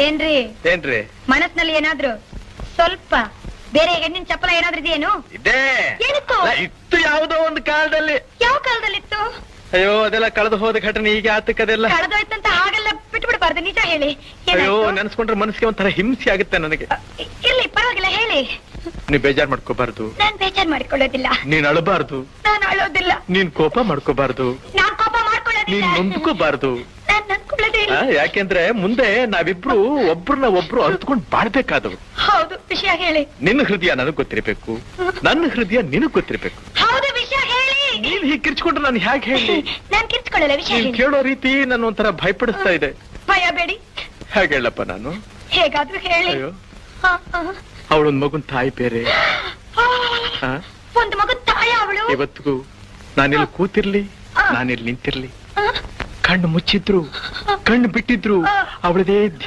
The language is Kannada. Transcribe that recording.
ಏನ್ರಿ ಏನ್ರಿ ಮನಸ್ಸಿನಲ್ಲಿ ಏನಾದ್ರು ಸ್ವಲ್ಪ ಬೇರೆ ಹೆಣ್ಣಿನ ಚಪ್ಪಲ ಏನಾದ್ರೂ ಇದೆಯೇನು? ಇದೇ ಏನಿತ್ತು? ಇತ್ತು ಯಾವುದೋ ಒಂದು ಕಾಲದಲ್ಲಿ. ಯಾವ ಕಾಲದಲ್ಲಿತ್ತು? ಅಯ್ಯೋ ಅದೆಲ್ಲ ಕಳೆದು ಹೋದ ಘಟನೆ ಈಗ ಆತಕ್ಕದೆಲ್ಲ. ಕಳೆದೋಯ್ತಂತ ಹಾಗೆಲ್ಲ ಬಿಟ್ಬಿಡ್ಬಾರ್ದು, ನಿಜ ಹೇಳಿ. ಅಯ್ಯೋ ನೆನ್ಸ್ಕೊಂಡ್ರೆ ಮನಸ್ಸಿಗೆ ಒಂಥರ ಹಿಂಸೆ ಆಗುತ್ತೆ ನನಗೆ. ಇರ್ಲಿ ಪರವಾಗಿಲ್ಲ, ಹೇಳಿ. ನೀವ್ ಬೇಜಾರ್ ಮಾಡ್ಕೋಬಾರ್ದು. ನಾನ್ ಬೇಜಾರ್ ಮಾಡ್ಕೊಳ್ಳೋದಿಲ್ಲ. ನೀನ್ ಅಳಬಾರ್ದು. ನಾನು ಅಳೋದಿಲ್ಲ. ನೀನ್ ಕೋಪ ಮಾಡ್ಕೋಬಾರ್ದು. ನಾನ್ ಕೋಪ ಮಾಡ್ಕೊಳ್ಳೋದಿಲ್ಲ. ನೀನ್ ನೊಂದ್ಕೋಬಾರ್ದು. ನಾನ್ ನನ್ಕೊಳ್ಳೋದೇ ಇಲ್ಲ. ಯಾಕೆಂದ್ರೆ ಮುಂದೆ ನಾವಿಬ್ರು ಒಬ್ರನ್ನ ಒಬ್ರು ಅರ್ಥಕೊಂಡ್ ಬಾಳ್ಬೇಕಾದವ್ರು. ಹೌದು, ವಿಷಯ ಹೇಳಿ. ನಿನ್ನ ಹೃದಯ ನನಗ್ ಗೊತ್ತಿರ್ಬೇಕು, ನನ್ನ ಹೃದಯ ನಿನಗ್ ಗೊತ್ತಿರ್ಬೇಕು. ಹೌದು, ವಿಷಯ ಹೇಳಿ. ನೀನ್ ಹೀಗೆ ಕಿರ್ಚ್ಕೊಂಡ್ರೆ ನಾನು ಹೇಗೆ ಹೇಳಿ? ನಾನ್ ಕಿರ್ಚ್ಕೊಳ್ಳಲ್ಲ, ವಿಷಯ ನೀನ್ ಹೇಳಿ. ಕೇಳೋ ರೀತಿ ನನ್ನ ಒಂಥರ ಭಯಪಡಿಸ್ತಾ ಇದೆ. ಭಯ ಬೇಡಿ. ಹೇಗೆ ಹೇಳಪ್ಪ ನಾನು? ಹೇಗಾದ್ರೂ ಹೇಳಿ. ಅಯ್ಯೋ ಅವಳೊಂದ್ ಮಗುನ್ ತಾಯಿ ಬೇರೆ. ಒಂದು ಮಗು ತಾಯ ಅವಳು. ಇವತ್ತಿಗೂ ನಾನಿಲ್ಲಿ ಕೂತಿರ್ಲಿ, ನಾನಿಲ್ಲಿ ನಿಂತಿರ್ಲಿ, ಕಣ್ಣು ಮುಚ್ಚಿದ್ರು ಕಣ್ಣು ಬಿಟ್ಟಿದ್ರು ಅವಳದೇ ಧ್ಯಾನ.